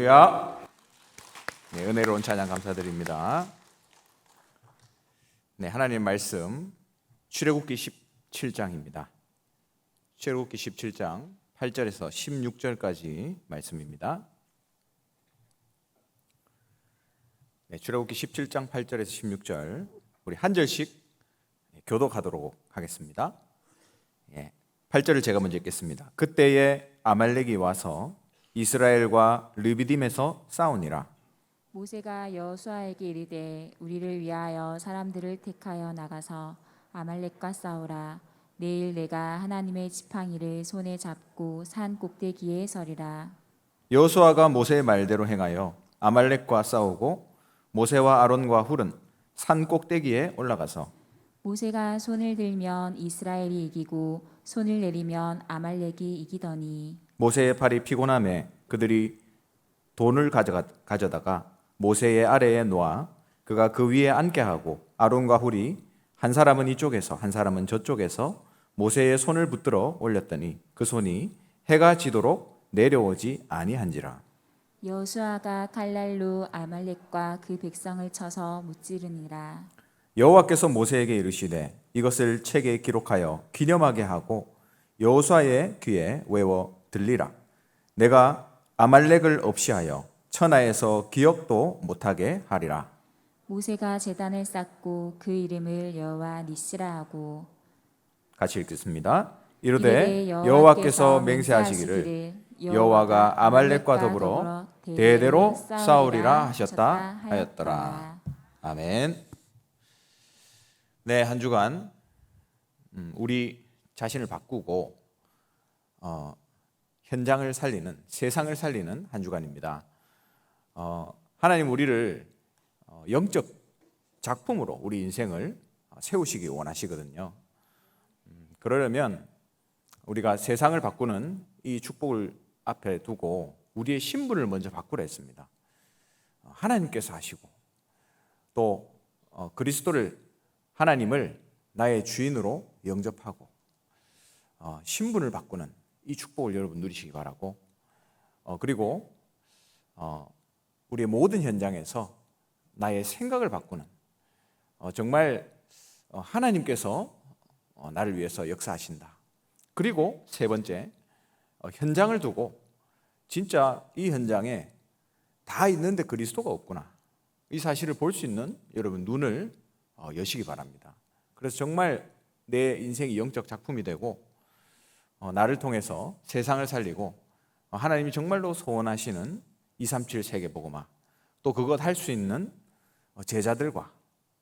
할렐루야. 네, 은혜로운 찬양 감사드립니다. 네, 하나님 말씀 출애굽기 17장입니다. 출애굽기 17장 8절에서 16절까지 말씀입니다. 네, 출애굽기 17장 8절에서 16절 우리 한 절씩 교독하도록 하겠습니다. 8절을 제가 먼저 읽겠습니다. 그때에 아말렉이 와서 이스라엘과 르비딤에서 싸우니라. 모세가 여호수아에게 이르되 우리를 위하여 사람들을 택하여 나가서 아말렉과 싸우라. 내일 내가 하나님의 지팡이를 손에 잡고 산 꼭대기에 서리라. 여호수아가 모세의 말대로 행하여 아말렉과 싸우고 모세와 아론과 훌은 산 꼭대기에 올라가서 모세가 손을 들면 이스라엘이 이기고 손을 내리면 아말렉이 이기더니 모세의 팔이 피곤함에 그들이 돈을 가져다가 모세의 아래에 놓아 그가 그 위에 앉게 하고 아론과 훌이 한 사람은 이쪽에서 한 사람은 저쪽에서 모세의 손을 붙들어 올렸더니 그 손이 해가 지도록 내려오지 아니한지라. 여호수아가 칼날로 아말렉과 그 백성을 쳐서 무찌르니라. 여호와께서 모세에게 이르시되 이것을 책에 기록하여 기념하게 하고 여호수아의 귀에 외워 들리라. 내가 아말렉을 없이하여 천하에서 기억도 못하게 하리라. 모세가 제단을 쌓고 그 이름을 여호와 니시라 하고 같이 읽겠습니다. 이르되 여호와께서 맹세하시기를 여호와가 아말렉과 더불어 대대로 싸우리라 하셨다 하였더라. 아멘. 네, 한 주간 우리 자신을 바꾸고 현장을 살리는, 세상을 살리는 한 주간입니다. 하나님 우리를 영적 작품으로 우리 인생을 세우시기 원하시거든요. 그러려면 우리가 세상을 바꾸는 이 축복을 앞에 두고 우리의 신분을 먼저 바꾸라 했습니다. 하나님께서 하시고 또 그리스도를, 하나님을 나의 주인으로 영접하고 신분을 바꾸는 이 축복을 여러분 누리시기 바라고, 그리고 우리의 모든 현장에서 나의 생각을 바꾸는, 정말 하나님께서 나를 위해서 역사하신다. 그리고 세 번째, 현장을 두고 진짜 이 현장에 다 있는데 그리스도가 없구나, 이 사실을 볼 수 있는 여러분 눈을 여시기 바랍니다. 그래서 정말 내 인생이 영적 작품이 되고 나를 통해서 세상을 살리고 하나님이 정말로 소원하시는 237 세계복음화, 또 그것 할 수 있는 제자들과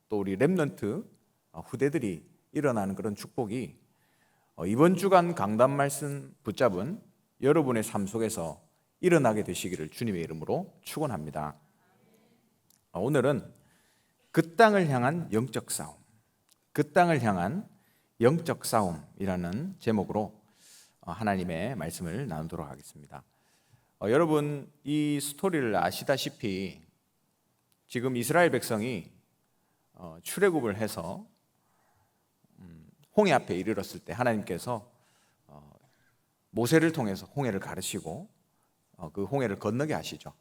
또 우리 렘넌트 후대들이 일어나는 그런 축복이 이번 주간 강단 말씀 붙잡은 여러분의 삶 속에서 일어나게 되시기를 주님의 이름으로 축원합니다. 오늘은 그 땅을 향한 영적 싸움, 그 땅을 향한 영적 싸움이라는 제목으로 하나님의 말씀을 나누도록 하겠습니다. 여러분 이 스토리를 아시다시피 지금 이스라엘 백성이 출애굽을 해서 홍해 앞에 이르렀을 때 하나님께서 모세를 통해서 홍해를 가르시고 그 홍해를 건너게 하시죠.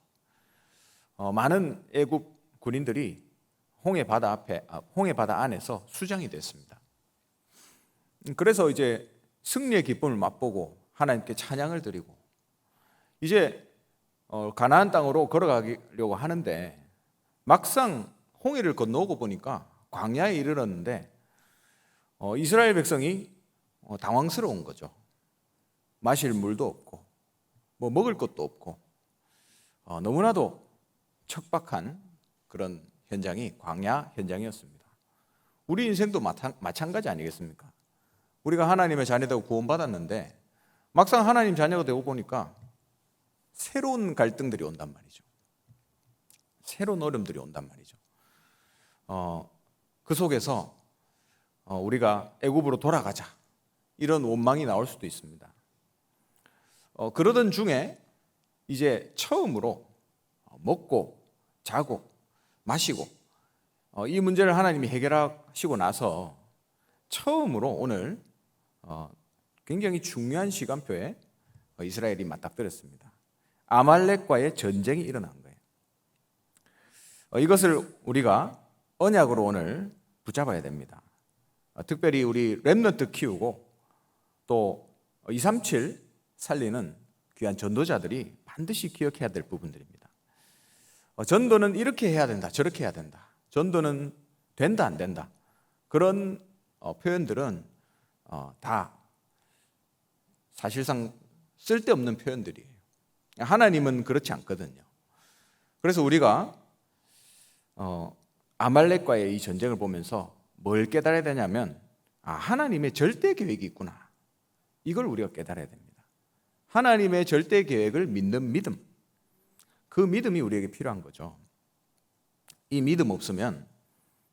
많은 애굽 군인들이 홍해 바다 안에서 수장이 됐습니다. 그래서 이제 승리의 기쁨을 맛보고 하나님께 찬양을 드리고 이제 가나안 땅으로 걸어가려고 하는데 막상 홍해를 건너오고 보니까 광야에 이르렀는데 이스라엘 백성이 당황스러운 거죠. 마실 물도 없고 뭐 먹을 것도 없고 너무나도 척박한 그런 현장이 광야 현장이었습니다. 우리 인생도 마찬가지 아니겠습니까? 우리가 하나님의 자녀되고 구원받았는데 막상 하나님 자녀가 되고 보니까 새로운 갈등들이 온단 말이죠. 새로운 어려움들이 온단 말이죠. 그 속에서 우리가 애굽으로 돌아가자 이런 원망이 나올 수도 있습니다. 그러던 중에 이제 처음으로 먹고 자고 마시고 이 문제를 하나님이 해결하시고 나서 처음으로 오늘 굉장히 중요한 시간표에 이스라엘이 맞닥뜨렸습니다. 아말렉과의 전쟁이 일어난 거예요. 이것을 우리가 언약으로 오늘 붙잡아야 됩니다. 특별히 우리 렘넌트 키우고 또 237 살리는 귀한 전도자들이 반드시 기억해야 될 부분들입니다. 전도는 이렇게 해야 된다, 저렇게 해야 된다. 전도는 된다, 안 된다. 그런 표현들은 다 사실상 쓸데없는 표현들이에요. 하나님은 그렇지 않거든요. 그래서 우리가 아말렉과의 이 전쟁을 보면서 뭘 깨달아야 되냐면 하나님의 절대 계획이 있구나. 이걸 우리가 깨달아야 됩니다. 하나님의 절대 계획을 믿는 믿음, 그 믿음이 우리에게 필요한 거죠. 이 믿음 없으면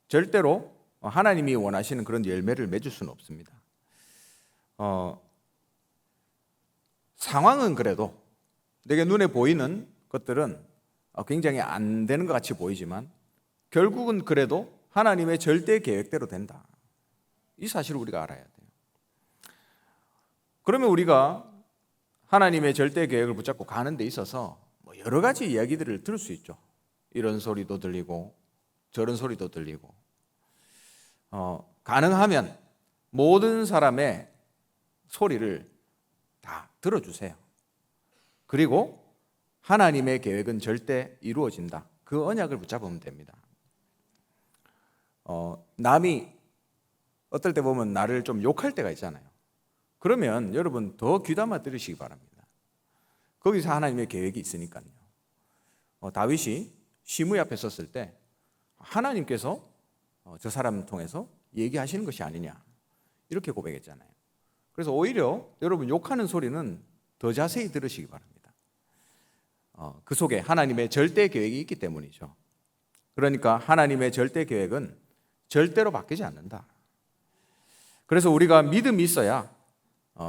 절대로 하나님이 원하시는 그런 열매를 맺을 수는 없습니다. 상황은 그래도 내게 눈에 보이는 것들은 굉장히 안 되는 것 같이 보이지만 결국은 그래도 하나님의 절대 계획대로 된다. 이 사실을 우리가 알아야 돼요. 그러면 우리가 하나님의 절대 계획을 붙잡고 가는 데 있어서 여러 가지 이야기들을 들을 수 있죠. 이런 소리도 들리고 저런 소리도 들리고 가능하면 모든 사람의 소리를 다 들어주세요. 그리고 하나님의 계획은 절대 이루어진다. 그 언약을 붙잡으면 됩니다. 남이 어떨 때 보면 나를 좀 욕할 때가 있잖아요. 그러면 여러분 더 귀담아 들으시기 바랍니다. 거기서 하나님의 계획이 있으니까요. 다윗이 시므 앞에 섰을 때 하나님께서 저 사람 통해서 얘기하시는 것이 아니냐 이렇게 고백했잖아요. 그래서 오히려 여러분 욕하는 소리는 더 자세히 들으시기 바랍니다. 그 속에 하나님의 절대 계획이 있기 때문이죠. 그러니까 하나님의 절대 계획은 절대로 바뀌지 않는다. 그래서 우리가 믿음이 있어야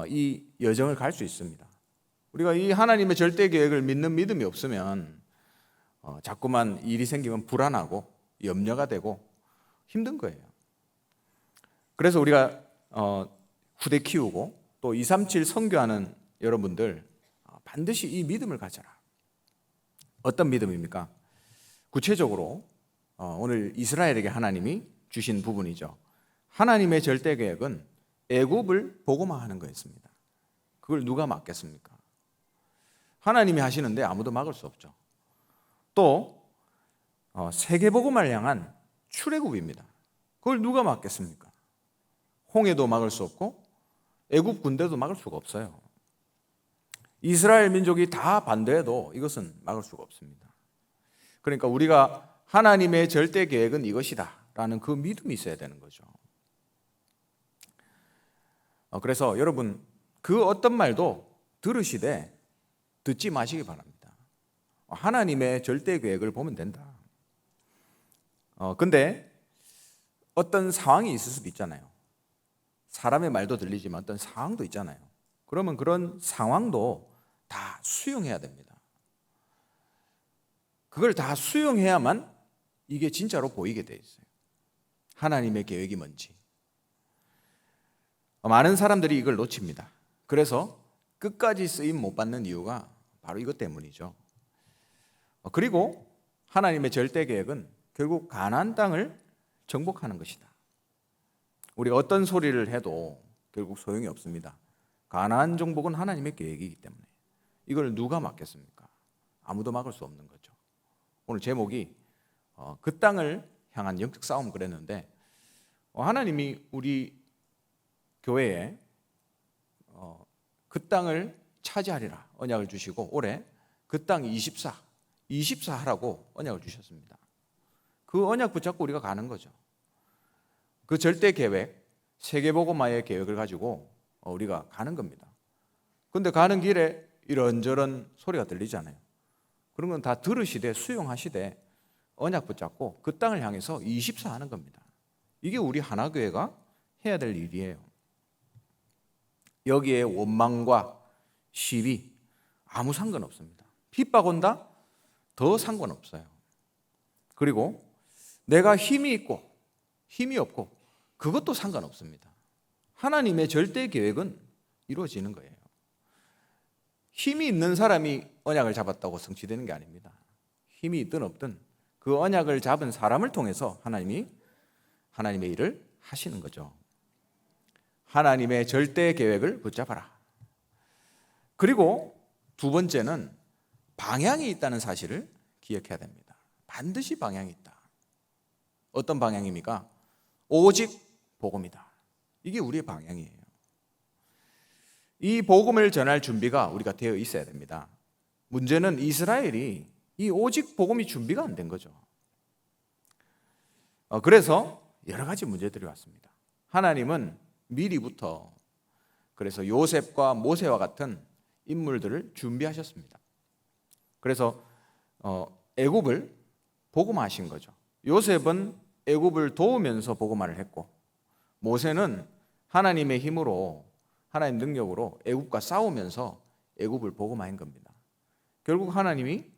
이 여정을 갈 수 있습니다. 우리가 이 하나님의 절대 계획을 믿는 믿음이 없으면 자꾸만 일이 생기면 불안하고 염려가 되고 힘든 거예요. 그래서 우리가 후대 키우고 또 237 선교하는 여러분들 반드시 이 믿음을 가져라. 어떤 믿음입니까? 구체적으로 오늘 이스라엘에게 하나님이 주신 부분이죠. 하나님의 절대 계획은 애굽을 복음화하는 거였습니다. 그걸 누가 막겠습니까? 하나님이 하시는데 아무도 막을 수 없죠. 또 세계 복음을 향한 출애굽입니다. 그걸 누가 막겠습니까? 홍해도 막을 수 없고 애굽 군대도 막을 수가 없어요. 이스라엘 민족이 다 반대해도 이것은 막을 수가 없습니다. 그러니까 우리가 하나님의 절대 계획은 이것이다 라는 그 믿음이 있어야 되는 거죠. 그래서 여러분 그 어떤 말도 들으시되 듣지 마시기 바랍니다. 하나님의 절대 계획을 보면 된다. 근데 어떤 상황이 있을 수도 있잖아요. 사람의 말도 들리지만 어떤 상황도 있잖아요. 그러면 그런 상황도 다 수용해야 됩니다. 그걸 다 수용해야만 이게 진짜로 보이게 돼 있어요. 하나님의 계획이 뭔지. 많은 사람들이 이걸 놓칩니다. 그래서 끝까지 쓰임 못 받는 이유가 바로 이것 때문이죠. 그리고 하나님의 절대 계획은 결국 가나안 땅을 정복하는 것이다. 우리가 어떤 소리를 해도 결국 소용이 없습니다. 가나안 정복은 하나님의 계획이기 때문에 이걸 누가 막겠습니까? 아무도 막을 수 없는 거죠. 오늘 제목이 그 땅을 향한 영적 싸움 그랬는데 하나님이 우리 교회에 그 땅을 차지하리라 언약을 주시고 올해 그 땅 24 하라고 언약을 주셨습니다. 그 언약 붙잡고 우리가 가는 거죠. 그 절대 계획, 세계복음화의 계획을 가지고 우리가 가는 겁니다. 그런데 가는 길에 이런저런 소리가 들리잖아요. 그런 건 다 들으시되 수용하시되 언약 붙잡고 그 땅을 향해서 24 하는 겁니다. 이게 우리 하나교회가 해야 될 일이에요. 여기에 원망과 시비 아무 상관없습니다. 핍박 온다? 더 상관없어요. 그리고 내가 힘이 있고 힘이 없고 그것도 상관없습니다. 하나님의 절대 계획은 이루어지는 거예요. 힘이 있는 사람이 언약을 잡았다고 성취되는 게 아닙니다. 힘이 있든 없든 그 언약을 잡은 사람을 통해서 하나님이 하나님의 일을 하시는 거죠. 하나님의 절대 계획을 붙잡아라. 그리고 두 번째는 방향이 있다는 사실을 기억해야 됩니다. 반드시 방향이 있다. 어떤 방향입니까? 오직 복음이다. 이게 우리의 방향이에요. 이 복음을 전할 준비가 우리가 되어 있어야 됩니다. 문제는 이스라엘이 이 오직 복음이 준비가 안 된 거죠. 그래서 여러 가지 문제들이 왔습니다. 하나님은 미리부터 그래서 요셉과 모세와 같은 인물들을 준비하셨습니다. 그래서 애굽을 복음화하신 거죠. 요셉은 애굽을 도우면서 복음화를 했고, 모세는 하나님의 힘으로, 하나님 능력으로 애굽과 싸우면서 애굽을 복음화한 겁니다. 결국 하나님이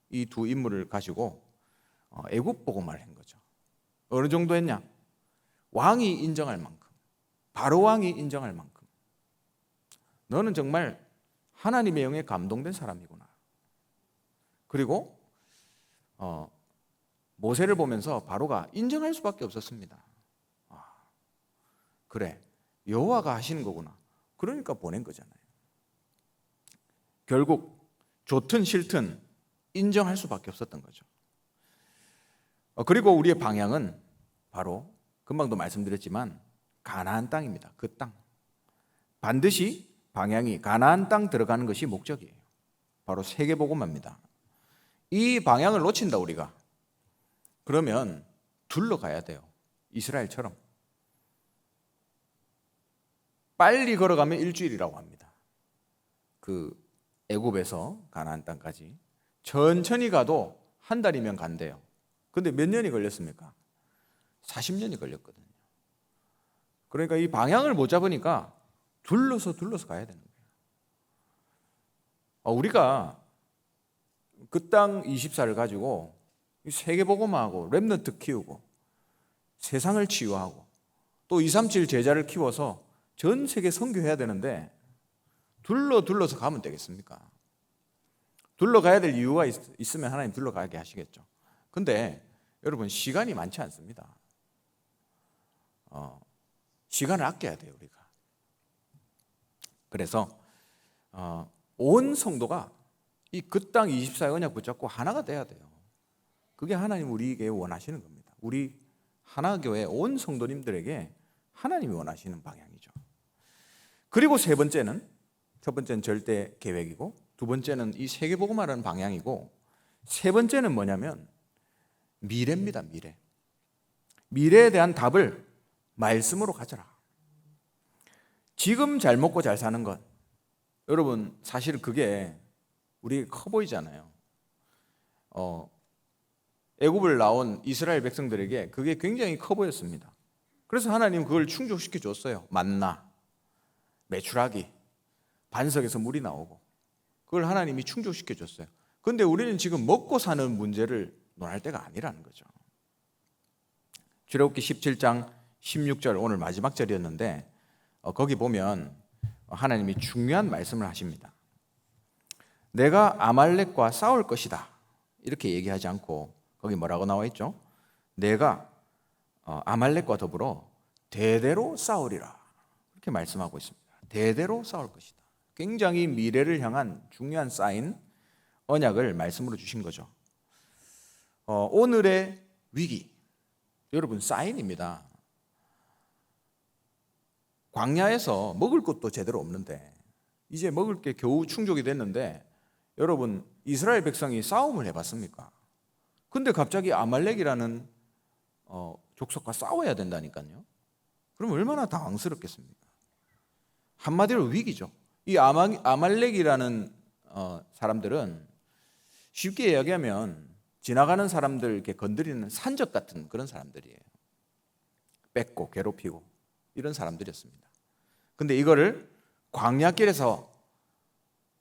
이 두 인물을 가지고 애굽 복음화를 한 거죠. 어느 정도 했냐? 왕이 인정할 만큼, 바로 왕이 인정할 만큼, 너는 정말 하나님의 영에 감동된 사람이구나. 그리고 모세를 보면서 바로가 인정할 수밖에 없었습니다. 그래, 여호와가 하시는 거구나. 그러니까 보낸 거잖아요. 결국 좋든 싫든 인정할 수밖에 없었던 거죠. 그리고 우리의 방향은 바로 금방도 말씀드렸지만 가나안 땅입니다. 그 땅. 반드시 방향이 가나안 땅 들어가는 것이 목적이에요. 바로 세계복음화입니다. 이 방향을 놓친다 우리가. 그러면 둘러가야 돼요. 이스라엘처럼. 빨리 걸어가면 일주일이라고 합니다. 그 애굽에서 가나안 땅까지. 천천히 가도 한 달이면 간대요. 근데 몇 년이 걸렸습니까? 40년이 걸렸거든요. 그러니까 이 방향을 못 잡으니까 둘러서 가야 되는 거예요. 우리가 그 땅 24를 가지고 세계복음화하고 렘넌트 키우고 세상을 치유하고 또 237 제자를 키워서 전 세계 선교해야 되는데 둘러서 가면 되겠습니까? 둘러가야 될 이유가 있으면 하나님 둘러가게 하시겠죠. 근데 여러분 시간이 많지 않습니다. 시간을 아껴야 돼요 우리가. 그래서 온 성도가 이 그 땅 24의 언약 붙잡고 하나가 돼야 돼요. 그게 하나님 우리에게 원하시는 겁니다. 우리 하나교회 온 성도님들에게 하나님이 원하시는 방향이죠. 그리고 세 번째는, 첫 번째는 절대 계획이고, 두 번째는 이 세계복음화라는 방향이고, 세 번째는 뭐냐면 미래입니다. 미래. 미래에 대한 답을 말씀으로 가져라. 지금 잘 먹고 잘 사는 것, 여러분 사실 그게 우리 커 보이잖아요. 애굽을 나온 이스라엘 백성들에게 그게 굉장히 커 보였습니다. 그래서 하나님 그걸 충족시켜 줬어요. 만나, 메추라기, 반석에서 물이 나오고 그걸 하나님이 충족시켜 줬어요. 그런데 우리는 지금 먹고 사는 문제를 논할 때가 아니라는 거죠. 출애굽기 17장 16절 오늘 마지막 절이었는데 거기 보면 하나님이 중요한 말씀을 하십니다. 내가 아말렉과 싸울 것이다 이렇게 얘기하지 않고 거기 뭐라고 나와 있죠? 내가 아말렉과 더불어 대대로 싸우리라 이렇게 말씀하고 있습니다. 대대로 싸울 것이다. 굉장히 미래를 향한 중요한 사인, 언약을 말씀으로 주신 거죠. 오늘의 위기, 여러분 사인입니다. 광야에서 먹을 것도 제대로 없는데 이제 먹을 게 겨우 충족이 됐는데 여러분 이스라엘 백성이 싸움을 해봤습니까? 근데 갑자기 아말렉이라는 족속과 싸워야 된다니까요. 그럼 얼마나 당황스럽겠습니까? 한마디로 위기죠. 이 아말렉이라는 사람들은 쉽게 이야기하면 지나가는 사람들 이렇게 건드리는 산적 같은 그런 사람들이에요. 뺏고 괴롭히고 이런 사람들이었습니다. 근데 이거를 광야길에서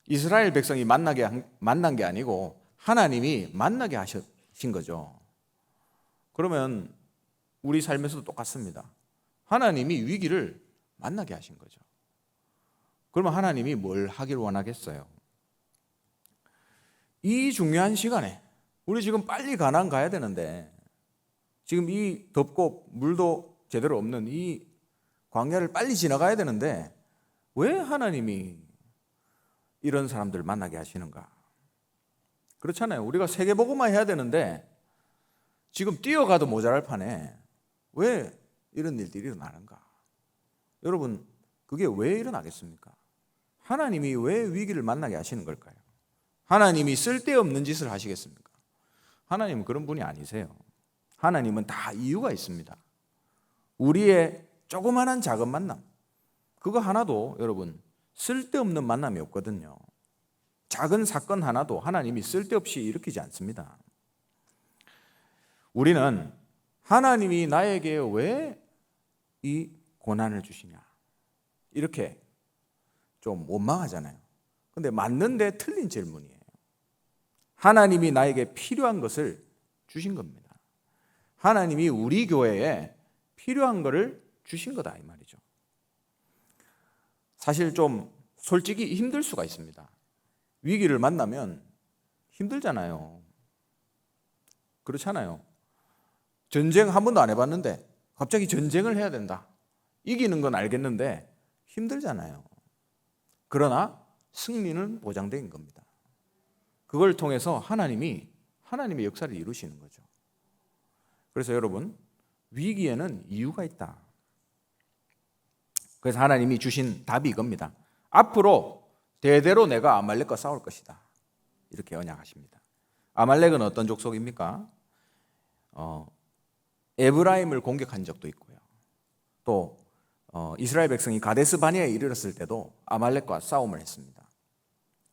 이스라엘 백성이 만난 게 아니고 하나님이 만나게 하신 거죠. 그러면 우리 삶에서도 똑같습니다. 하나님이 위기를 만나게 하신 거죠. 그러면 하나님이 뭘 하길 원하겠어요? 이 중요한 시간에 우리 지금 빨리 가나안 가야 되는데 지금 이 덥고 물도 제대로 없는 이 광야를 빨리 지나가야 되는데 왜 하나님이 이런 사람들을 만나게 하시는가? 그렇잖아요. 우리가 세계복음화 해야 되는데 지금 뛰어가도 모자랄 판에 왜 이런 일들이 일어나는가? 여러분, 그게 왜 일어나겠습니까? 하나님이 왜 위기를 만나게 하시는 걸까요? 하나님이 쓸데없는 짓을 하시겠습니까? 하나님은 그런 분이 아니세요. 하나님은 다 이유가 있습니다. 우리의 조그마한 작은 만남, 그거 하나도 여러분 쓸데없는 만남이 없거든요. 작은 사건 하나도 하나님이 쓸데없이 일으키지 않습니다. 우리는 하나님이 나에게 왜 이 고난을 주시냐 이렇게 좀 원망하잖아요. 근데 맞는데 틀린 질문이에요. 하나님이 나에게 필요한 것을 주신 겁니다. 하나님이 우리 교회에 필요한 것을 주신 거다 이 말이죠. 사실 좀 솔직히 힘들 수가 있습니다. 위기를 만나면 힘들잖아요. 그렇잖아요. 전쟁 한 번도 안 해봤는데 갑자기 전쟁을 해야 된다. 이기는 건 알겠는데 힘들잖아요. 그러나 승리는 보장된 겁니다. 그걸 통해서 하나님의 역사를 이루시는 거죠. 그래서 여러분, 위기에는 이유가 있다. 그래서 하나님이 주신 답이 이겁니다. 앞으로 대대로 내가 아말렉과 싸울 것이다. 이렇게 언약하십니다. 아말렉은 어떤 족속입니까? 에브라임을 공격한 적도 있고요. 또 이스라엘 백성이 가데스 바네아에 이르렀을 때도 아말렉과 싸움을 했습니다.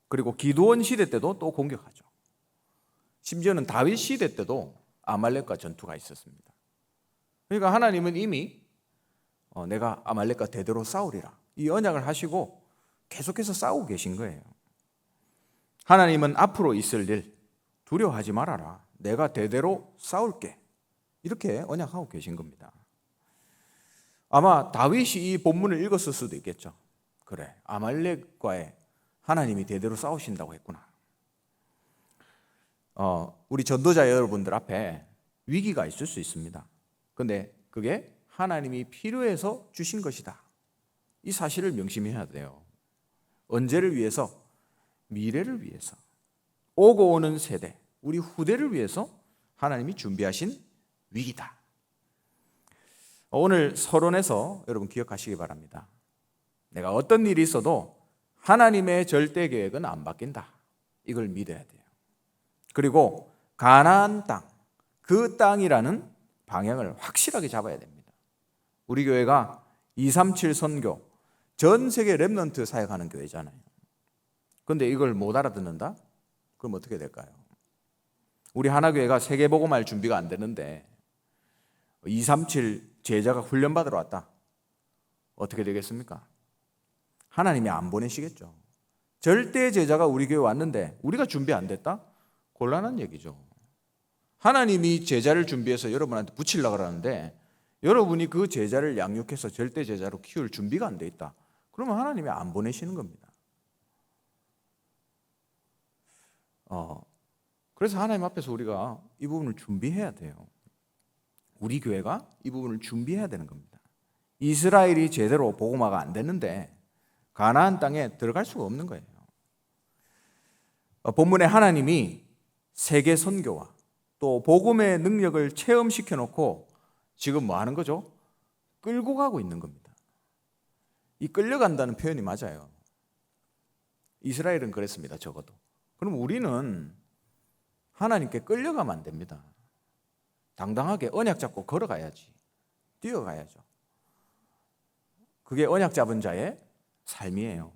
그리고 기드온 시대 때도 또 공격하죠. 심지어는 다윗 시대 때도 아말렉과 전투가 있었습니다. 그러니까 하나님은 이미 내가 아말렉과 대대로 싸우리라 이 언약을 하시고 계속해서 싸우고 계신 거예요. 하나님은 앞으로 있을 일 두려워하지 말아라. 내가 대대로 싸울게. 이렇게 언약하고 계신 겁니다. 아마 다윗이 이 본문을 읽었을 수도 있겠죠. 그래, 아말렉과의 하나님이 대대로 싸우신다고 했구나. 우리 전도자 여러분들 앞에 위기가 있을 수 있습니다. 그런데 그게 하나님이 필요해서 주신 것이다. 이 사실을 명심해야 돼요. 언제를 위해서? 미래를 위해서. 오고 오는 세대, 우리 후대를 위해서 하나님이 준비하신 위기다. 오늘 서론에서 여러분 기억하시기 바랍니다. 내가 어떤 일이 있어도 하나님의 절대 계획은 안 바뀐다. 이걸 믿어야 돼요. 그리고 가나안 땅, 그 땅이라는 방향을 확실하게 잡아야 됩니다. 우리 교회가 237 선교, 전 세계 렘넌트 사역하는 교회잖아요. 그런데 이걸 못 알아듣는다? 그럼 어떻게 될까요? 우리 하나교회가 세계복음할 준비가 안 되는데 237 제자가 훈련받으러 왔다. 어떻게 되겠습니까? 하나님이 안 보내시겠죠. 절대 제자가 우리 교회 왔는데 우리가 준비 안 됐다? 곤란한 얘기죠. 하나님이 제자를 준비해서 여러분한테 붙이려고 하는데 여러분이 그 제자를 양육해서 절대 제자로 키울 준비가 안 돼 있다. 그러면 하나님이 안 보내시는 겁니다. 그래서 하나님 앞에서 우리가 이 부분을 준비해야 돼요. 우리 교회가 이 부분을 준비해야 되는 겁니다. 이스라엘이 제대로 복음화가 안 됐는데 가나안 땅에 들어갈 수가 없는 거예요. 본문에 하나님이 세계 선교와 또 복음의 능력을 체험시켜 놓고 지금 뭐 하는 거죠? 끌고 가고 있는 겁니다. 이 끌려간다는 표현이 맞아요. 이스라엘은 그랬습니다. 적어도. 그럼 우리는 하나님께 끌려가면 안 됩니다. 당당하게 언약 잡고 걸어가야지. 뛰어가야죠. 그게 언약 잡은 자의 삶이에요.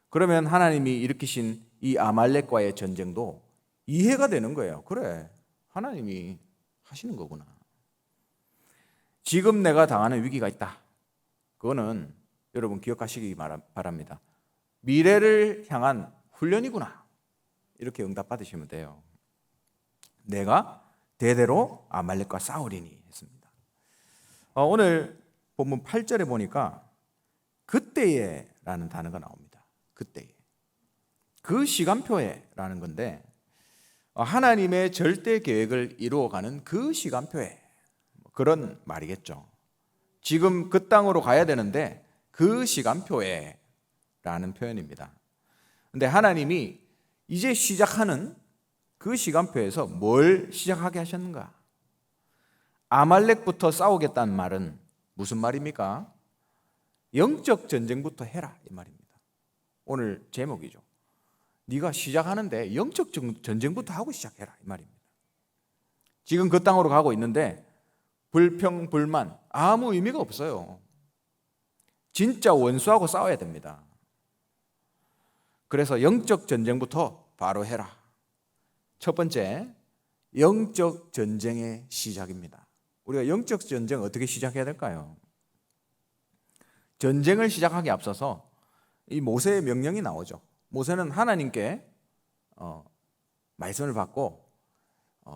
그러면 하나님이 일으키신 이 아말렉과의 전쟁도 이해가 되는 거예요. 그래, 하나님이 하시는 거구나. 지금 내가 당하는 위기가 있다. 그거는 여러분 기억하시기 바랍니다. 미래를 향한 훈련이구나. 이렇게 응답 받으시면 돼요. 내가 대대로 아말렉과 싸우리니 했습니다. 오늘 본문 8절에 보니까 그때에 라는 단어가 나옵니다. 그때에. 그 시간표에 라는 건데 하나님의 절대 계획을 이루어가는 그 시간표에, 그런 말이겠죠. 지금 그 땅으로 가야 되는데 그 시간표에 라는 표현입니다. 근데 하나님이 이제 시작하는 그 시간표에서 뭘 시작하게 하셨는가? 아말렉부터 싸우겠다는 말은 무슨 말입니까? 영적 전쟁부터 해라 이 말입니다. 오늘 제목이죠. 네가 시작하는데 영적 전쟁부터 하고 시작해라 이 말입니다. 지금 그 땅으로 가고 있는데 불평, 불만 아무 의미가 없어요. 진짜 원수하고 싸워야 됩니다. 그래서 영적 전쟁부터 바로 해라. 첫 번째, 영적 전쟁의 시작입니다. 우리가 영적 전쟁 어떻게 시작해야 될까요? 전쟁을 시작하기 앞서서 이 모세의 명령이 나오죠. 모세는 하나님께 말씀을 받고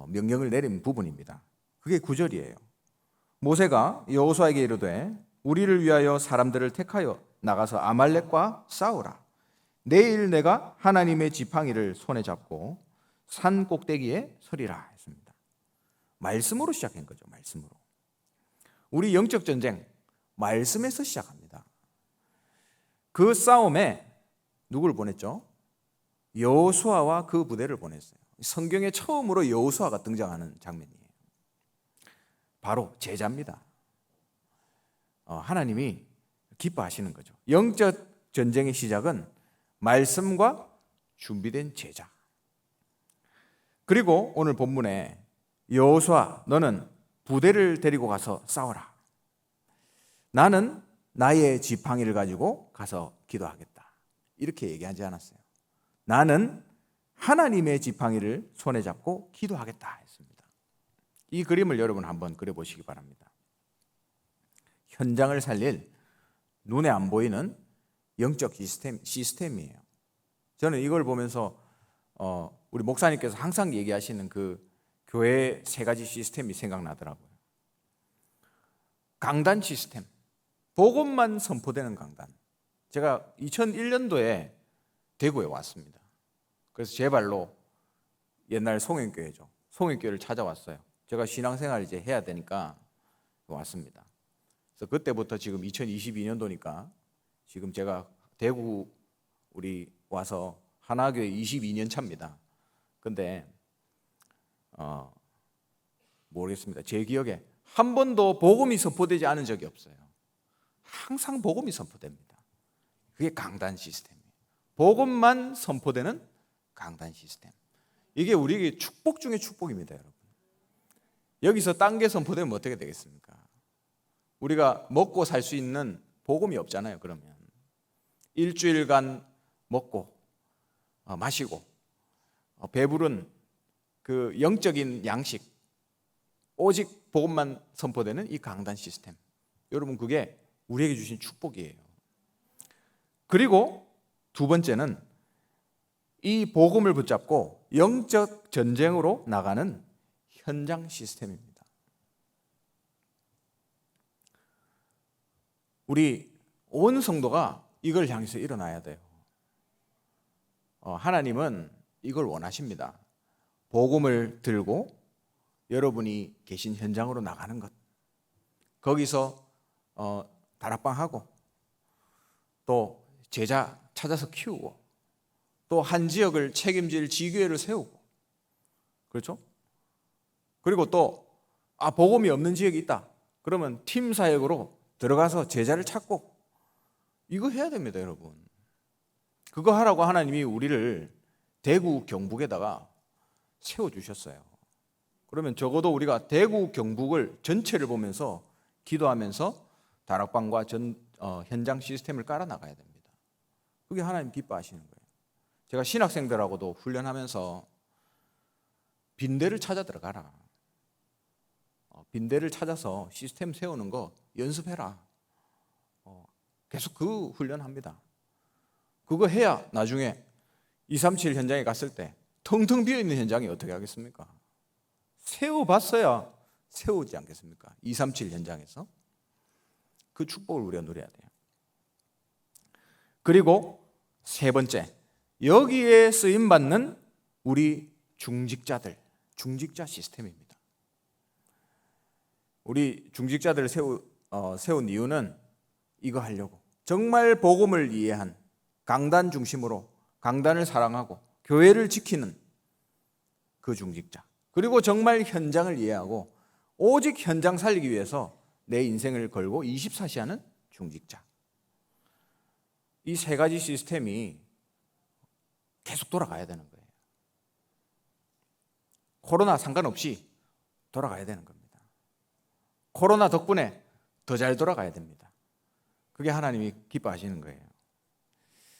명령을 내린 부분입니다. 그게 9절이에요. 모세가 여호수아에게 이르되 우리를 위하여 사람들을 택하여 나가서 아말렉과 싸우라. 내일 내가 하나님의 지팡이를 손에 잡고 산 꼭대기에 서리라 했습니다. 말씀으로 시작한 거죠. 말씀으로. 우리 영적 전쟁 말씀에서 시작합니다. 그 싸움에 누구를 보냈죠? 여호수아와 그 부대를 보냈어요. 성경에 처음으로 여호수아가 등장하는 장면이에요. 바로 제자입니다. 하나님이 기뻐하시는 거죠. 영적 전쟁의 시작은 말씀과 준비된 제자. 그리고 오늘 본문에 여호수아 너는 부대를 데리고 가서 싸워라. 나는 나의 지팡이를 가지고 가서 기도하겠다. 이렇게 얘기하지 않았어요. 나는 하나님의 지팡이를 손에 잡고 기도하겠다 했습니다. 이 그림을 여러분 한번 그려보시기 바랍니다. 현장을 살릴 눈에 안 보이는 영적 시스템이에요. 저는 이걸 보면서 우리 목사님께서 항상 얘기하시는 그 교회의 세 가지 시스템이 생각나더라고요. 강단 시스템, 복음만 선포되는 강단. 제가 2001년도에 대구에 왔습니다. 그래서 제 발로 옛날 송행교회죠. 송행교회를 찾아왔어요. 제가 신앙생활 이제 해야 되니까 왔습니다. 그래서 그때부터 지금 2022년도니까 지금 제가 대구 우리 와서 하나교회 22년 차입니다. 근데 모르겠습니다. 제 기억에 한 번도 복음이 선포되지 않은 적이 없어요. 항상 복음이 선포됩니다. 그게 강단 시스템이에요. 복음만 선포되는 강단 시스템. 이게 우리에게 축복 중에 축복입니다, 여러분. 여기서 딴 게 선포되면 어떻게 되겠습니까? 우리가 먹고 살 수 있는 복음이 없잖아요. 그러면 일주일간 먹고 마시고 배부른 그 영적인 양식, 오직 복음만 선포되는 이 강단 시스템. 여러분 그게 우리에게 주신 축복이에요. 그리고 두 번째는 이 복음을 붙잡고 영적 전쟁으로 나가는 현장 시스템입니다. 우리 온 성도가 이걸 향해서 일어나야 돼요. 하나님은 이걸 원하십니다. 복음을 들고 여러분이 계신 현장으로 나가는 것, 거기서 다락방하고 또 제자 찾아서 키우고 또 한 지역을 책임질 지교회를 세우고, 그렇죠? 그리고 또 복음이 없는 지역이 있다 그러면 팀 사역으로 들어가서 제자를 찾고, 이거 해야 됩니다, 여러분. 그거 하라고 하나님이 우리를 대구 경북에다가 세워주셨어요. 그러면 적어도 우리가 대구 경북을 전체를 보면서 기도하면서 다락방과 현장 시스템을 깔아 나가야 됩니다. 그게 하나님 기뻐하시는 거예요. 제가 신학생들하고도 훈련하면서 빈대를 찾아 들어가라. 빈대를 찾아서 시스템 세우는 거 연습해라. 계속 그 훈련합니다. 그거 해야 나중에 237 현장에 갔을 때 텅텅 비어있는 현장이 어떻게 하겠습니까? 세워봤어야 세우지 않겠습니까? 237 현장에서. 그 축복을 우리가 누려야 돼요. 그리고 세 번째, 여기에 쓰임받는 우리 중직자 시스템입니다. 우리 중직자들을 세운 이유는 이거 하려고. 정말 복음을 이해한 강단 중심으로 강단을 사랑하고 교회를 지키는 그 중직자. 그리고 정말 현장을 이해하고 오직 현장 살리기 위해서 내 인생을 걸고 24시 하는 중직자. 이 세 가지 시스템이 계속 돌아가야 되는 거예요. 코로나 상관없이 돌아가야 되는 겁니다. 코로나 덕분에 더 잘 돌아가야 됩니다. 그게 하나님이 기뻐하시는 거예요.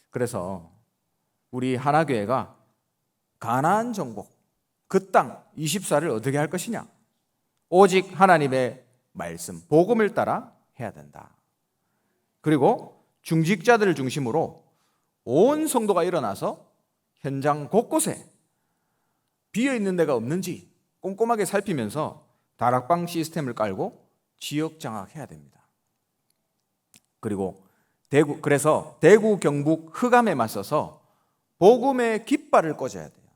그래서 우리 하나교회가 가나안 정복, 그 땅 24를 어떻게 할 것이냐? 오직 하나님의 말씀, 복음을 따라 해야 된다. 그리고 중직자들을 중심으로 온 성도가 일어나서 현장 곳곳에 비어있는 데가 없는지 꼼꼼하게 살피면서 다락방 시스템을 깔고 지역 장악해야 됩니다. 그리고 그래서 대구, 경북, 흑암에 맞서서 복음의 깃발을 꽂아야 돼요.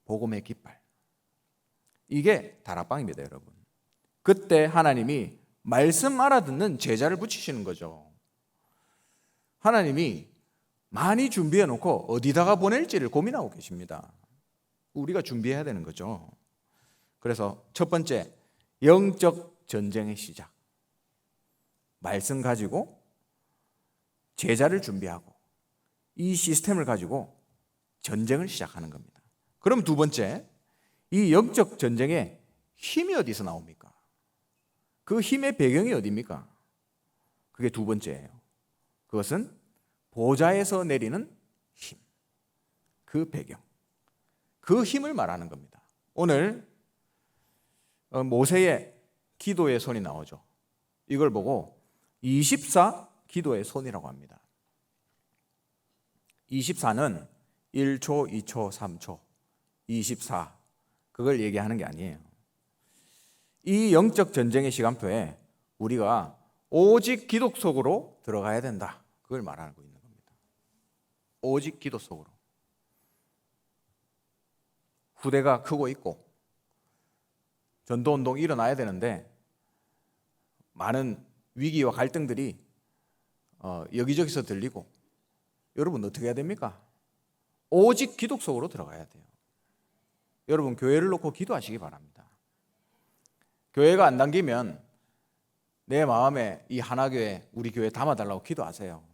복음의 깃발. 이게 다락방입니다, 여러분. 그때 하나님이 말씀 알아듣는 제자를 붙이시는 거죠. 하나님이 많이 준비해 놓고 어디다가 보낼지를 고민하고 계십니다. 우리가 준비해야 되는 거죠. 그래서 첫 번째, 영적 전쟁의 시작. 말씀 가지고 제자를 준비하고 이 시스템을 가지고 전쟁을 시작하는 겁니다. 그럼 두 번째, 이 영적 전쟁의 힘이 어디서 나옵니까? 그 힘의 배경이 어디입니까? 그게 두 번째예요. 그것은 보좌에서 내리는 힘, 그 배경, 그 힘을 말하는 겁니다. 오늘 모세의 기도의 손이 나오죠. 이걸 보고 24 기도의 손이라고 합니다. 24는 1초, 2초, 3초, 24 그걸 얘기하는 게 아니에요. 이 영적 전쟁의 시간표에 우리가 오직 기도 속으로 들어가야 된다. 그걸 말하고 있는 겁니다. 오직 기도 속으로. 후대가 크고 있고 전도운동이 일어나야 되는데 많은 위기와 갈등들이 여기저기서 들리고 여러분 어떻게 해야 됩니까? 오직 기도 속으로 들어가야 돼요. 여러분 교회를 놓고 기도하시기 바랍니다. 교회가 안 당기면 내 마음에 이 하나교회, 우리 교회 담아달라고 기도하세요.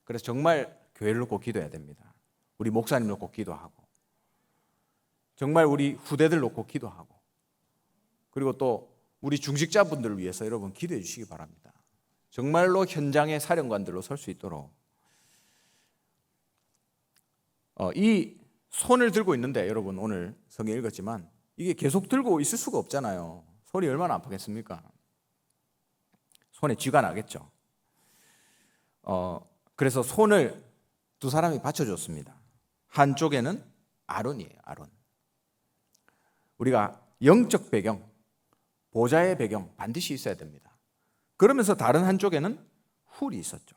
그래서 정말 교회를 놓고 기도해야 됩니다. 우리 목사님 놓고 기도하고 정말 우리 후대들 놓고 기도하고 그리고 또 우리 중직자분들을 위해서 여러분 기도해 주시기 바랍니다. 정말로 현장의 사령관들로 설 수 있도록 이 손을 들고 있는데 여러분 오늘 성경 읽었지만 이게 계속 들고 있을 수가 없잖아요. 손이 얼마나 아프겠습니까? 손에 쥐가 나겠죠. 그래서 손을 두 사람이 받쳐줬습니다. 한쪽에는 아론이에요. 아론. 우리가 영적 배경, 보좌의 배경 반드시 있어야 됩니다. 그러면서 다른 한쪽에는 훌이 있었죠.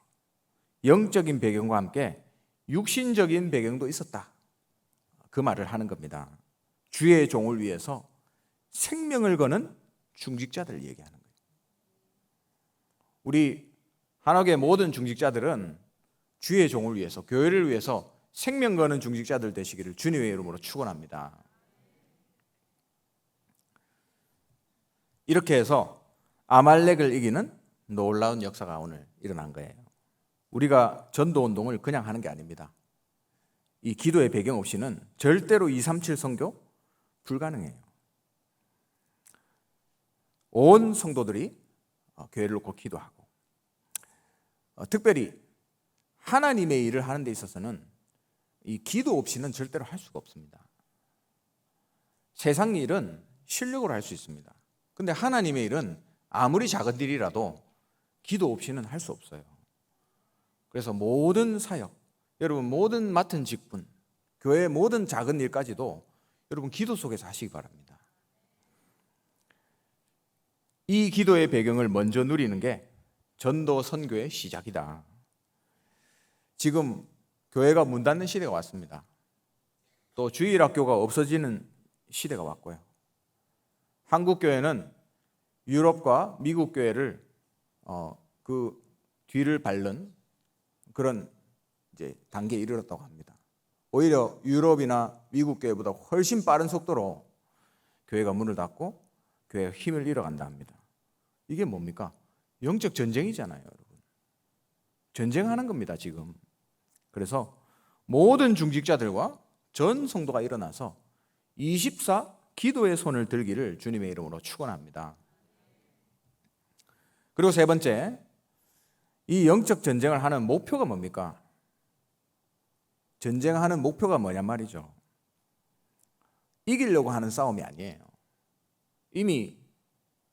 영적인 배경과 함께 육신적인 배경도 있었다. 그 말을 하는 겁니다. 주의 종을 위해서 생명을 거는 중직자들을 얘기하는 거예요. 우리 한옥의 모든 중직자들은 주의 종을 위해서, 교회를 위해서 생명 거는 중직자들 되시기를 주님의 이름으로 축원합니다. 이렇게 해서 아말렉을 이기는 놀라운 역사가 오늘 일어난 거예요. 우리가 전도운동을 그냥 하는 게 아닙니다. 이 기도의 배경 없이는 절대로 237 선교 불가능해요. 온 성도들이 교회를 놓고 기도하고 특별히 하나님의 일을 하는 데 있어서는 이 기도 없이는 절대로 할 수가 없습니다. 세상 일은 실력으로 할 수 있습니다. 근데 하나님의 일은 아무리 작은 일이라도 기도 없이는 할 수 없어요. 그래서 모든 사역, 여러분 모든 맡은 직분, 교회의 모든 작은 일까지도 여러분 기도 속에서 하시기 바랍니다. 이 기도의 배경을 먼저 누리는 게 전도 선교의 시작이다. 지금 교회가 문 닫는 시대가 왔습니다. 또 주일학교가 없어지는 시대가 왔고요. 한국 교회는 유럽과 미국 교회를 그 뒤를 밟는 그런 이제 단계에 이르렀다고 합니다. 오히려 유럽이나 미국 교회보다 훨씬 빠른 속도로 교회가 문을 닫고 교회가 힘을 잃어간다 합니다. 이게 뭡니까? 영적 전쟁이잖아요, 여러분. 전쟁하는 겁니다, 지금. 그래서 모든 중직자들과 전 성도가 일어나서 24 기도의 손을 들기를 주님의 이름으로 축원합니다. 그리고 세 번째, 이 영적 전쟁을 하는 목표가 뭡니까? 전쟁하는 목표가 뭐냔 말이죠. 이기려고 하는 싸움이 아니에요. 이미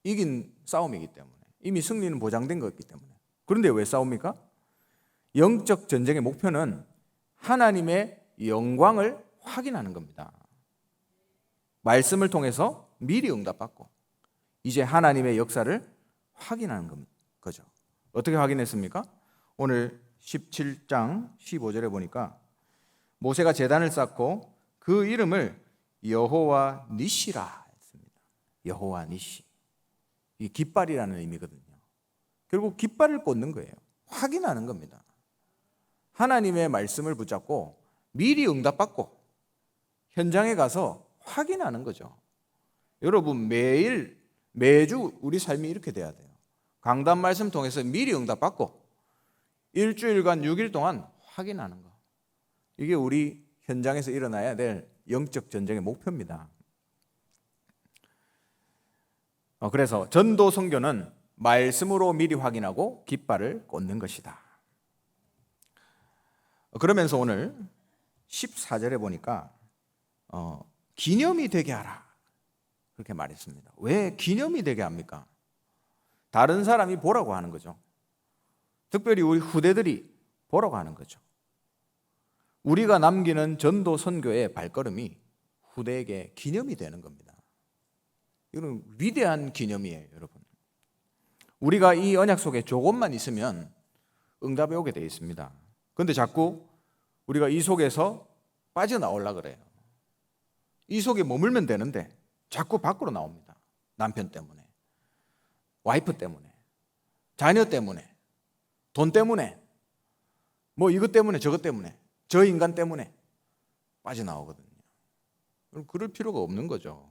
이긴 싸움이기 때문에, 이미 승리는 보장된 거기 때문에. 그런데 왜 싸웁니까? 영적 전쟁의 목표는 하나님의 영광을 확인하는 겁니다. 말씀을 통해서 미리 응답받고 이제 하나님의 역사를 확인하는 거죠. 어떻게 확인했습니까? 오늘 17장 15절에 보니까 모세가 제단을 쌓고 그 이름을 여호와 니시라 했습니다. 여호와 니시. 이 깃발이라는 의미거든요. 결국 깃발을 꽂는 거예요. 확인하는 겁니다. 하나님의 말씀을 붙잡고 미리 응답받고 현장에 가서 확인하는 거죠. 여러분 매주 우리 삶이 이렇게 돼야 돼요. 강단 말씀 통해서 미리 응답받고 일주일간 6일 동안 확인하는 거. 이게 우리 현장에서 일어나야 될 영적 전쟁의 목표입니다. 그래서 전도 선교는 말씀으로 미리 확인하고 깃발을 꽂는 것이다. 그러면서 오늘 14절에 보니까 기념이 되게 하라 그렇게 말했습니다. 왜 기념이 되게 합니까? 다른 사람이 보라고 하는 거죠. 특별히 우리 후대들이 보라고 하는 거죠. 우리가 남기는 전도 선교의 발걸음이 후대에게 기념이 되는 겁니다. 이건 위대한 기념이에요, 여러분. 우리가 이 언약 속에 조금만 있으면 응답이 오게 되어 있습니다. 그런데 자꾸 우리가 이 속에서 빠져나오려고 그래요. 이 속에 머물면 되는데 자꾸 밖으로 나옵니다. 남편 때문에, 와이프 때문에, 자녀 때문에, 돈 때문에, 뭐 이것 때문에 저것 때문에, 저 인간 때문에 빠져나오거든요. 그럴 필요가 없는 거죠.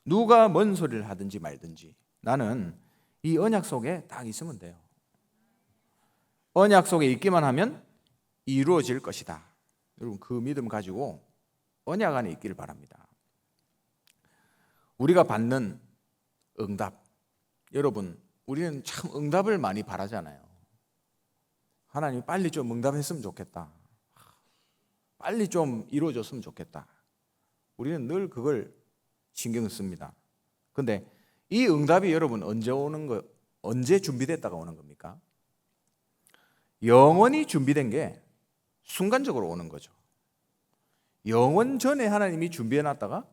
누가 뭔 소리를 하든지 말든지 나는 이 언약 속에 딱 있으면 돼요. 언약 속에 있기만 하면 이루어질 것이다. 여러분 그 믿음 가지고 언약 안에 있기를 바랍니다. 우리가 받는 응답, 여러분 우리는 참 응답을 많이 바라잖아요. 하나님 빨리 좀 응답했으면 좋겠다. 빨리 좀 이루어졌으면 좋겠다. 우리는 늘 그걸 신경 씁니다. 그런데 이 응답이 여러분 언제 준비됐다가 오는 겁니까? 영원히 준비된 게 순간적으로 오는 거죠. 영원 전에 하나님이 준비해 놨다가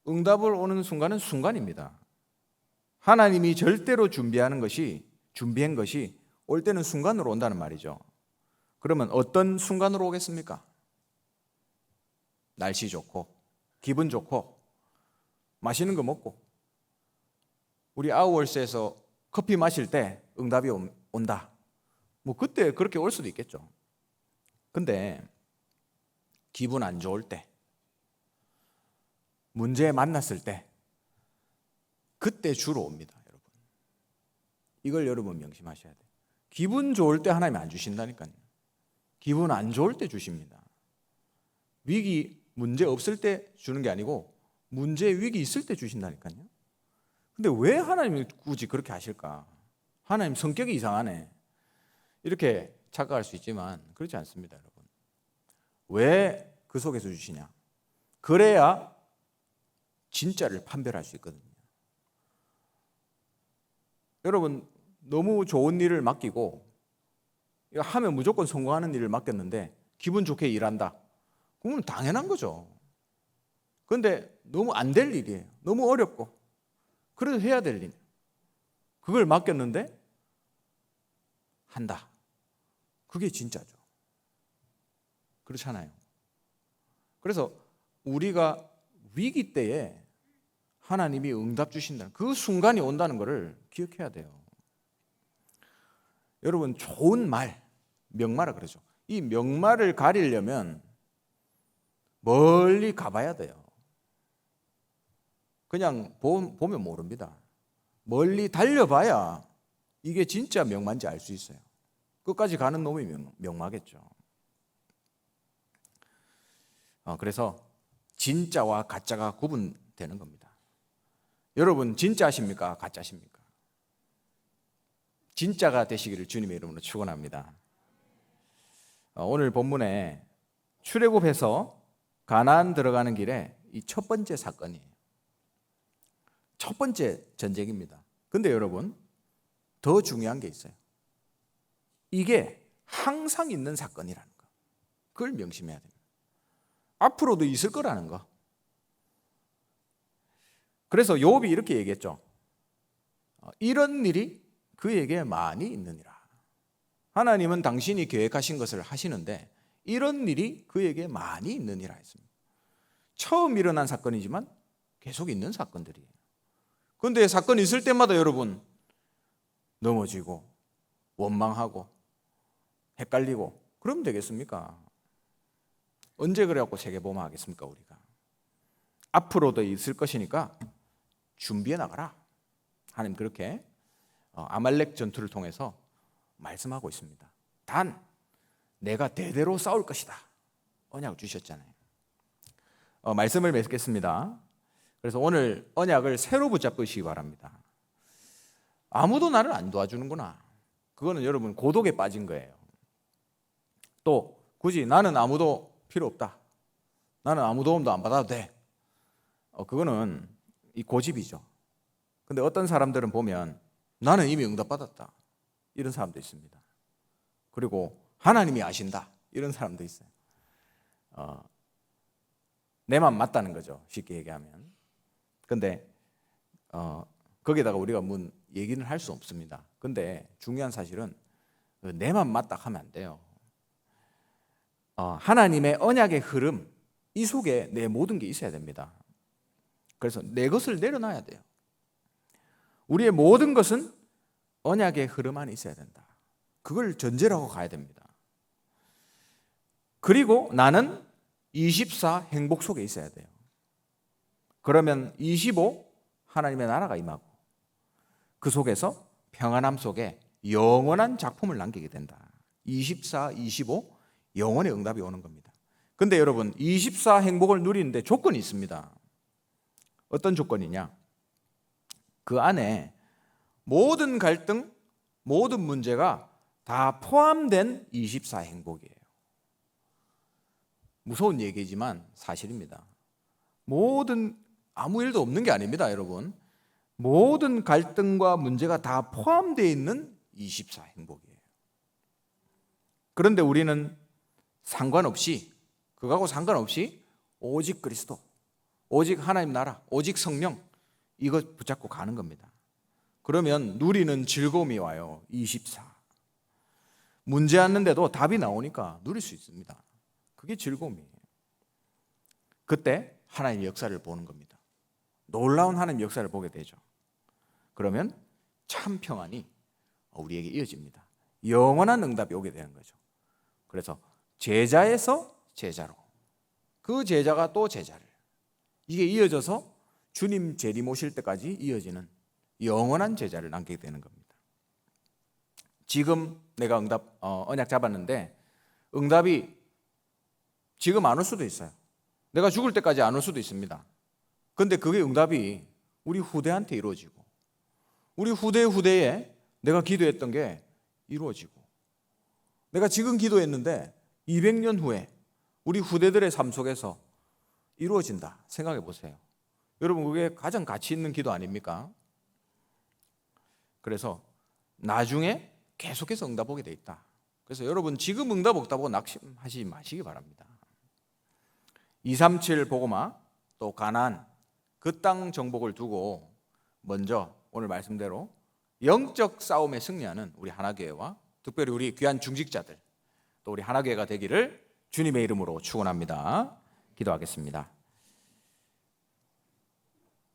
응답을 오는 순간은 순간입니다. 하나님이 절대로 준비한 것이 올 때는 순간으로 온다는 말이죠. 그러면 어떤 순간으로 오겠습니까? 날씨 좋고 기분 좋고 맛있는 거 먹고 우리 아우얼스에서 커피 마실 때 응답이 온다. 뭐 그때 그렇게 올 수도 있겠죠. 근데 기분 안 좋을 때, 문제 만났을 때 그때 주로 옵니다, 여러분. 이걸 여러분 명심하셔야 돼요. 기분 좋을 때 하나님이 안 주신다니까요. 기분 안 좋을 때 주십니다. 위기, 문제 없을 때 주는 게 아니고 문제, 위기 있을 때 주신다니까요. 근데 왜 하나님이 굳이 그렇게 하실까? 하나님 성격이 이상하네. 이렇게 착각할 수 있지만 그렇지 않습니다, 여러분. 왜 그 속에서 주시냐? 그래야 진짜를 판별할 수 있거든요. 여러분 너무 좋은 일을 맡기고 하면 무조건 성공하는 일을 맡겼는데 기분 좋게 일한다. 그건 당연한 거죠. 그런데 너무 안 될 일이에요. 너무 어렵고 그래도 해야 될 일. 그걸 맡겼는데 한다. 그게 진짜죠. 그렇잖아요. 그래서 우리가 위기 때에 하나님이 응답 주신다는 그 순간이 온다는 것을 기억해야 돼요. 여러분, 좋은 말, 명마라 그러죠. 이 명마를 가리려면 멀리 가봐야 돼요. 그냥 보면 모릅니다. 멀리 달려봐야 이게 진짜 명마인지 알 수 있어요. 끝까지 가는 놈이 명마겠죠. 그래서 진짜와 가짜가 구분되는 겁니다. 여러분, 진짜십니까? 가짜십니까? 진짜가 되시기를 주님의 이름으로 축원합니다. 오늘 본문에 출애굽해서 가나안 들어가는 길에 이 첫 번째 사건이에요. 첫 번째 전쟁입니다. 근데 여러분, 더 중요한 게 있어요. 이게 항상 있는 사건이라는 거. 그걸 명심해야 됩니다. 앞으로도 있을 거라는 거. 그래서 욥이 이렇게 얘기했죠. 이런 일이 그에게 많이 있느니라. 하나님은 당신이 계획하신 것을 하시는데 이런 일이 그에게 많이 있느니라 했습니다. 처음 일어난 사건이지만 계속 있는 사건들이에요. 그런데 사건이 있을 때마다 여러분 넘어지고 원망하고 헷갈리고 그러면 되겠습니까? 언제 그래갖고 세계보험 하겠습니까 우리가? 앞으로도 있을 것이니까 준비해 나가라. 하나님 그렇게 아말렉 전투를 통해서 말씀하고 있습니다. 단 내가 대대로 싸울 것이다. 언약을 주셨잖아요. 말씀을 맺겠습니다. 그래서 오늘 언약을 새로 붙잡으시기 바랍니다. 아무도 나를 안 도와주는구나. 그거는 여러분 고독에 빠진 거예요. 또 굳이 나는 아무도 필요 없다. 나는 아무 도움도 안 받아도 돼. 그거는 이 고집이죠. 근데 어떤 사람들은 보면 나는 이미 응답받았다. 이런 사람도 있습니다. 그리고 하나님이 아신다. 이런 사람도 있어요. 내만 맞다는 거죠. 쉽게 얘기하면. 근데 거기다가 우리가 얘기는 할 수 없습니다. 근데 중요한 사실은 내만 맞다 하면 안 돼요. 하나님의 언약의 흐름, 이 속에 내 모든 게 있어야 됩니다. 그래서 내 것을 내려놔야 돼요. 우리의 모든 것은 언약의 흐름 안에 있어야 된다. 그걸 전제라고 가야 됩니다. 그리고 나는 24 행복 속에 있어야 돼요. 그러면 25 하나님의 나라가 임하고 그 속에서 평안함 속에 영원한 작품을 남기게 된다. 24, 25 영원의 응답이 오는 겁니다. 근데 여러분 24 행복을 누리는데 조건이 있습니다. 어떤 조건이냐? 그 안에 모든 갈등, 모든 문제가 다 포함된 24 행복이에요. 무서운 얘기지만 사실입니다. 아무 일도 없는 게 아닙니다, 여러분. 모든 갈등과 문제가 다 포함되어 있는 24 행복이에요. 그런데 우리는 그거하고 상관없이 오직 그리스도, 오직 하나님 나라, 오직 성령 이것 붙잡고 가는 겁니다. 그러면 누리는 즐거움이 와요. 24. 문제 않는데도 답이 나오니까 누릴 수 있습니다. 그게 즐거움이에요. 그때 하나님의 역사를 보는 겁니다. 놀라운 하나님의 역사를 보게 되죠. 그러면 참 평안이 우리에게 이어집니다. 영원한 응답이 오게 되는 거죠. 그래서 제자에서 제자로, 그 제자가 또 제자를, 이게 이어져서 주님 재림 오실 때까지 이어지는 영원한 제자를 남기게 되는 겁니다. 지금 내가 언약 잡았는데 응답이 지금 안 올 수도 있어요. 내가 죽을 때까지 안 올 수도 있습니다. 그런데 그게 응답이 우리 후대한테 이루어지고 우리 후대에 내가 기도했던 게 이루어지고 내가 지금 기도했는데 200년 후에 우리 후대들의 삶 속에서 이루어진다. 생각해 보세요. 여러분 그게 가장 가치 있는 기도 아닙니까? 그래서 나중에 계속해서 응답 오게 돼 있다. 그래서 여러분 지금 응답 없다 보고 낙심하지 마시기 바랍니다. 237 보고마 또 가나안 그 땅 정복을 두고 먼저 오늘 말씀대로 영적 싸움에 승리하는 우리 하나교회와 특별히 우리 귀한 중직자들 또 우리 하나교회가 되기를 주님의 이름으로 축원합니다. 기도하겠습니다.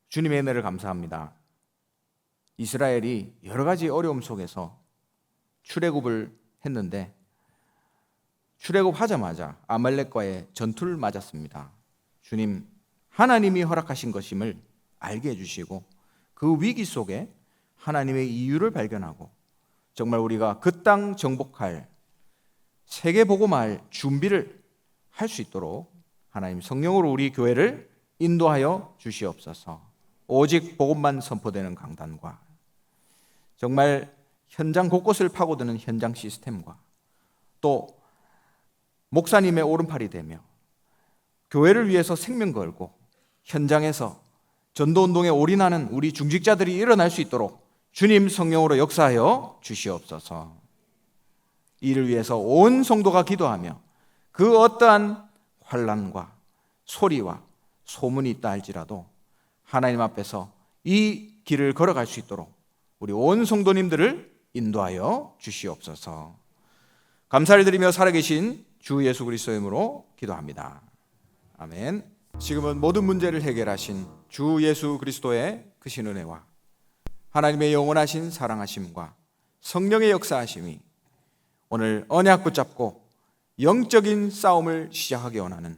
주님의 은혜를 감사합니다. 이스라엘이 여러 가지 어려움 속에서 출애굽을 했는데 출애굽하자마자 아말렉과의 전투를 맞았습니다. 주님, 하나님이 허락하신 것임을 알게 해주시고 그 위기 속에 하나님의 이유를 발견하고 정말 우리가 그 땅 정복할 세계 복음할 준비를 할 수 있도록 하나님 성령으로 우리 교회를 인도하여 주시옵소서. 오직 복음만 선포되는 강단과 정말 현장 곳곳을 파고드는 현장 시스템과 또 목사님의 오른팔이 되며 교회를 위해서 생명 걸고 현장에서 전도운동에 올인하는 우리 중직자들이 일어날 수 있도록 주님 성령으로 역사하여 주시옵소서. 이를 위해서 온 성도가 기도하며 그 어떠한 환난과 소리와 소문이 있다 할지라도 하나님 앞에서 이 길을 걸어갈 수 있도록 우리 온 성도님들을 인도하여 주시옵소서. 감사를 드리며 살아계신 주 예수 그리스도의 이름으로 기도합니다. 아멘. 지금은 모든 문제를 해결하신 주 예수 그리스도의 크신 은혜와 하나님의 영원하신 사랑하심과 성령의 역사하심이 오늘 언약 붙잡고 영적인 싸움을 시작하기 원하는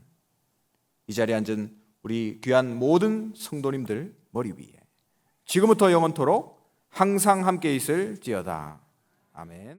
이 자리에 앉은 우리 귀한 모든 성도님들 머리 위에 지금부터 영원토록 항상 함께 있을지어다. 아멘.